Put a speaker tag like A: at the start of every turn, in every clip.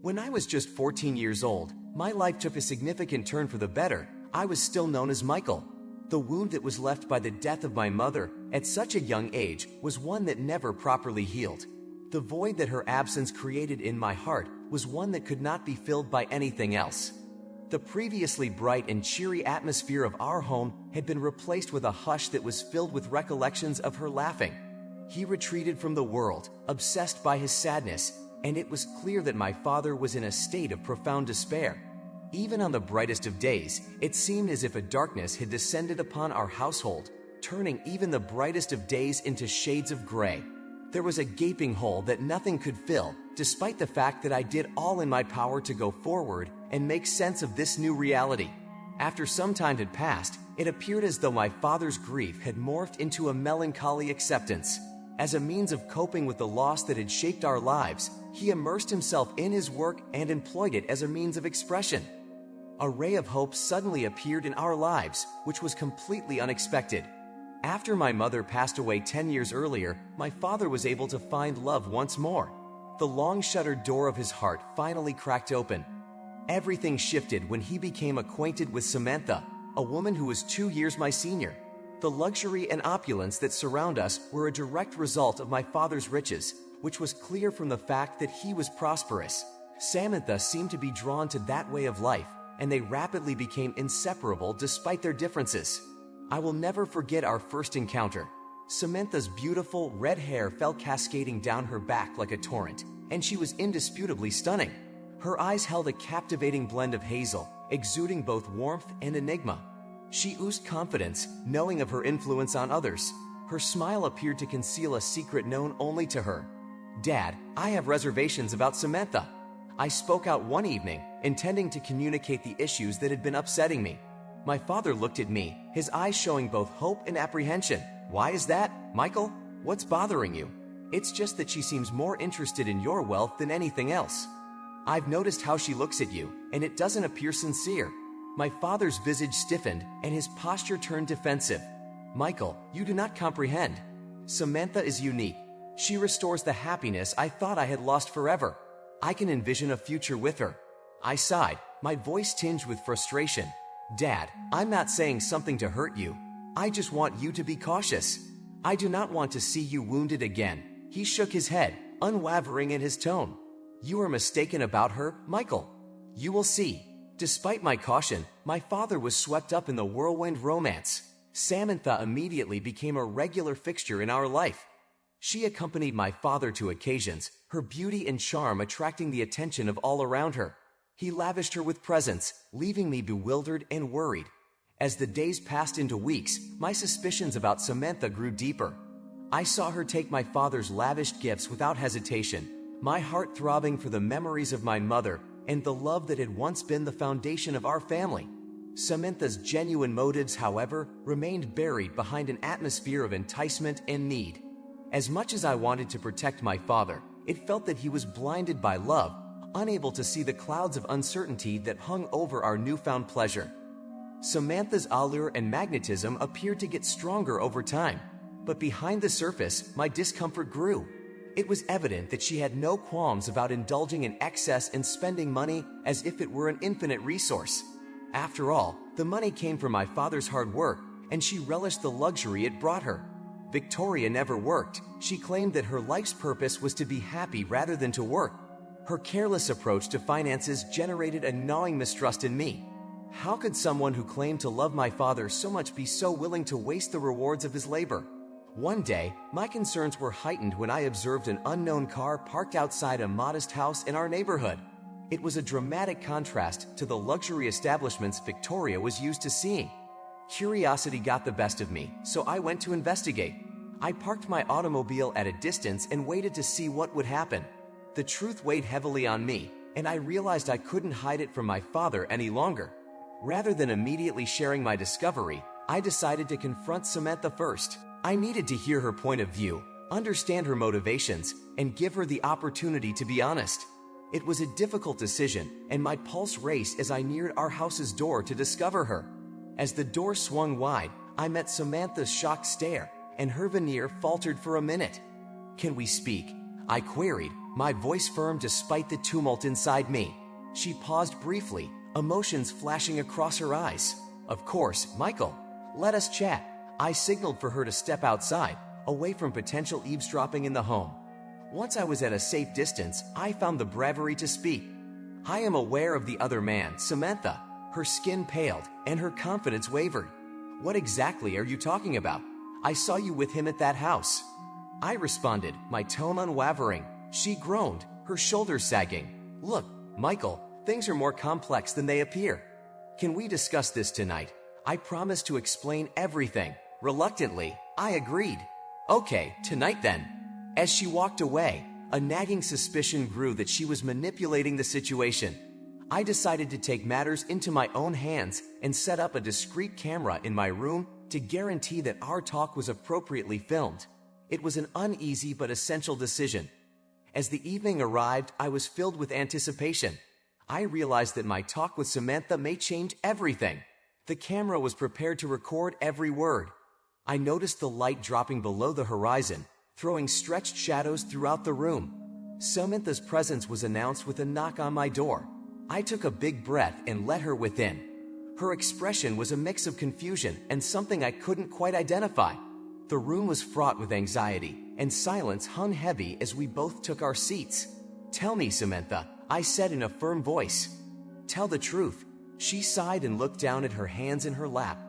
A: When I was just 14 years old, my life took a significant turn for the better. I was still known as Michael. The wound that was left by the death of my mother at such a young age was one that never properly healed. The void that her absence created in my heart was one that could not be filled by anything else. The previously bright and cheery atmosphere of our home had been replaced with a hush that was filled with recollections of her laughing. He retreated from the world, obsessed by his sadness, and it was clear that my father was in a state of profound despair. Even on the brightest of days, it seemed as if a darkness had descended upon our household, turning even the brightest of days into shades of gray. There was a gaping hole that nothing could fill, despite the fact that I did all in my power to go forward and make sense of this new reality. After some time had passed, it appeared as though my father's grief had morphed into a melancholy acceptance. As a means of coping with the loss that had shaped our lives, he immersed himself in his work and employed it as a means of expression. A ray of hope suddenly appeared in our lives, which was completely unexpected. After my mother passed away 10 years earlier, my father was able to find love once more. The long-shuttered door of his heart finally cracked open. Everything shifted when he became acquainted with Samantha, a woman who was 2 years my senior. The luxury and opulence that surround us were a direct result of my father's riches, which was clear from the fact that he was prosperous. Samantha seemed to be drawn to that way of life, and they rapidly became inseparable despite their differences. I will never forget our first encounter. Samantha's beautiful red hair fell cascading down her back like a torrent, and she was indisputably stunning. Her eyes held a captivating blend of hazel, exuding both warmth and enigma. She oozed confidence, knowing of her influence on others. Her smile appeared to conceal a secret known only to her. "Dad, I have reservations about Samantha." I spoke out one evening, intending to communicate the issues that had been upsetting me. My father looked at me, his eyes showing both hope and apprehension. "Why is that, Michael? What's bothering you?" "It's just that she seems more interested in your wealth than anything else. I've noticed how she looks at you, and it doesn't appear sincere." My father's visage stiffened, and his posture turned defensive. "Michael, you do not comprehend. Samantha is unique. She restores the happiness I thought I had lost forever. I can envision a future with her." I sighed, my voice tinged with frustration. "Dad, I'm not saying something to hurt you. I just want you to be cautious. I do not want to see you wounded again." He shook his head, unwavering in his tone. "You are mistaken about her, Michael. You will see." Despite my caution, my father was swept up in the whirlwind romance. Samantha immediately became a regular fixture in our life. She accompanied my father to occasions, her beauty and charm attracting the attention of all around her. He lavished her with presents, leaving me bewildered and worried. As the days passed into weeks, my suspicions about Samantha grew deeper. I saw her take my father's lavished gifts without hesitation, my heart throbbing for the memories of my mother and the love that had once been the foundation of our family. Samantha's genuine motives, however, remained buried behind an atmosphere of enticement and need. As much as I wanted to protect my father, it felt that he was blinded by love, unable to see the clouds of uncertainty that hung over our newfound pleasure. Samantha's allure and magnetism appeared to get stronger over time, but behind the surface, my discomfort grew. It was evident that she had no qualms about indulging in excess and spending money as if it were an infinite resource. After all, the money came from my father's hard work, and she relished the luxury it brought her. Victoria never worked. She claimed that her life's purpose was to be happy rather than to work. Her careless approach to finances generated a gnawing mistrust in me. How could someone who claimed to love my father so much be so willing to waste the rewards of his labor? One day, my concerns were heightened when I observed an unknown car parked outside a modest house in our neighborhood. It was a dramatic contrast to the luxury establishments Victoria was used to seeing. Curiosity got the best of me, so I went to investigate. I parked my automobile at a distance and waited to see what would happen. The truth weighed heavily on me, and I realized I couldn't hide it from my father any longer. Rather than immediately sharing my discovery, I decided to confront Samantha first. I needed to hear her point of view, understand her motivations, and give her the opportunity to be honest. It was a difficult decision, and my pulse raced as I neared our house's door to discover her. As the door swung wide, I met Samantha's shocked stare, and her veneer faltered for a minute. "Can we speak?" I queried, my voice firm despite the tumult inside me. She paused briefly, emotions flashing across her eyes. Of course, Michael. Let us chat. I signaled for her to step outside, away from potential eavesdropping in the home. Once I was at a safe distance, I found the bravery to speak. I am aware of the other man, Samantha. Her skin paled, and her confidence wavered. What exactly are you talking about? I saw you with him at that house. I responded, my tone unwavering. She groaned, her shoulders sagging. Look, Michael, things are more complex than they appear. Can we discuss this tonight? I promised to explain everything. Reluctantly, I agreed. Okay, tonight then. As she walked away, a nagging suspicion grew that she was manipulating the situation. I decided to take matters into my own hands and set up a discreet camera in my room to guarantee that our talk was appropriately filmed. It was an uneasy but essential decision. As the evening arrived, I was filled with anticipation. I realized that my talk with Samantha may change everything. The camera was prepared to record every word. I noticed the light dropping below the horizon, throwing stretched shadows throughout the room. Samantha's presence was announced with a knock on my door. I took a big breath and let her within. Her expression was a mix of confusion and something I couldn't quite identify. The room was fraught with anxiety, and silence hung heavy as we both took our seats. Tell me, Samantha, I said in a firm voice. Tell the truth. She sighed and looked down at her hands in her lap.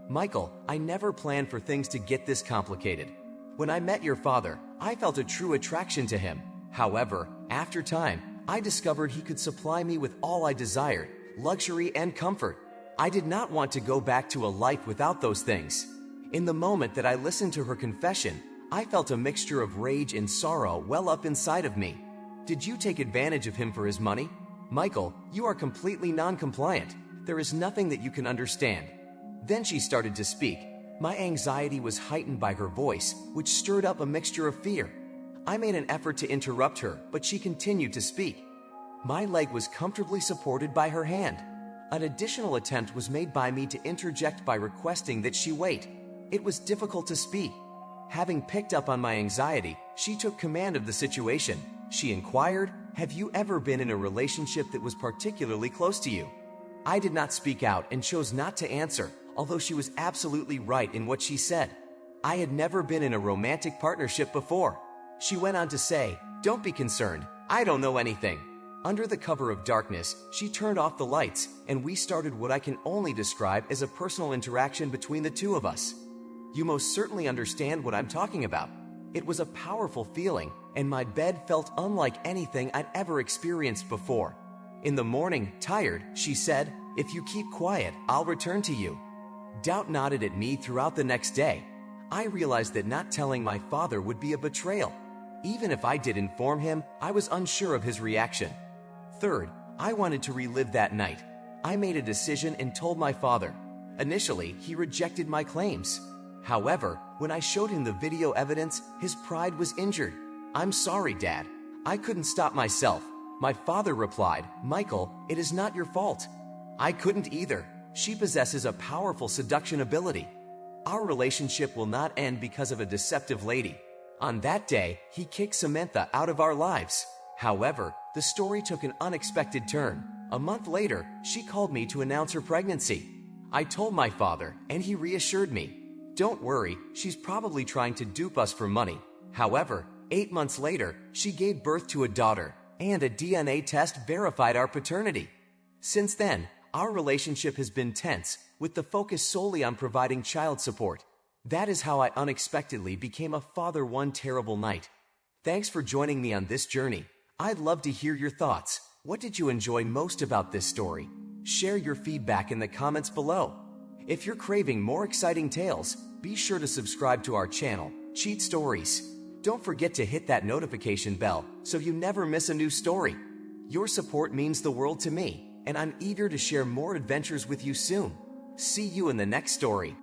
A: Michael, I never planned for things to get this complicated. When I met your father, I felt a true attraction to him. However, after time, I discovered he could supply me with all I desired, luxury and comfort. I did not want to go back to a life without those things. In the moment that I listened to her confession, I felt a mixture of rage and sorrow well up inside of me. Did you take advantage of him for his money? Michael, you are completely non-compliant. There is nothing that you can understand. Then she started to speak. My anxiety was heightened by her voice, which stirred up a mixture of fear. I made an effort to interrupt her, but she continued to speak. My leg was comfortably supported by her hand. An additional attempt was made by me to interject by requesting that she wait. It was difficult to speak. Having picked up on my anxiety, she took command of the situation. She inquired, have you ever been in a relationship that was particularly close to you? I did not speak out and chose not to answer, although she was absolutely right in what she said. I had never been in a romantic partnership before. She went on to say, don't be concerned, I don't know anything. Under the cover of darkness, she turned off the lights, and we started what I can only describe as a personal interaction between the two of us. You most certainly understand what I'm talking about. It was a powerful feeling, and my bed felt unlike anything I'd ever experienced before. In the morning, tired, she said, if you keep quiet, I'll return to you. Doubt nodded at me throughout the next day. I realized that not telling my father would be a betrayal. Even if I did inform him, I was unsure of his reaction. Third, I wanted to relive that night. I made a decision and told my father. Initially, he rejected my claims. However, when I showed him the video evidence, his pride was injured. I'm sorry, Dad. I couldn't stop myself. My father replied, Michael, it is not your fault. I couldn't either. She possesses a powerful seduction ability. Our relationship will not end because of a deceptive lady. On that day, he kicked Samantha out of our lives. However, the story took an unexpected turn. A month later, she called me to announce her pregnancy. I told my father, and he reassured me. Don't worry, she's probably trying to dupe us for money. However, 8 months later, she gave birth to a daughter, and a DNA test verified our paternity. Since then, our relationship has been tense, with the focus solely on providing child support. That is how I unexpectedly became a father one terrible night. Thanks for joining me on this journey. I'd love to hear your thoughts. What did you enjoy most about this story? Share your feedback in the comments below. If you're craving more exciting tales, be sure to subscribe to our channel, Cheat Stories. Don't forget to hit that notification bell so you never miss a new story. Your support means the world to me, and I'm eager to share more adventures with you soon. See you in the next story.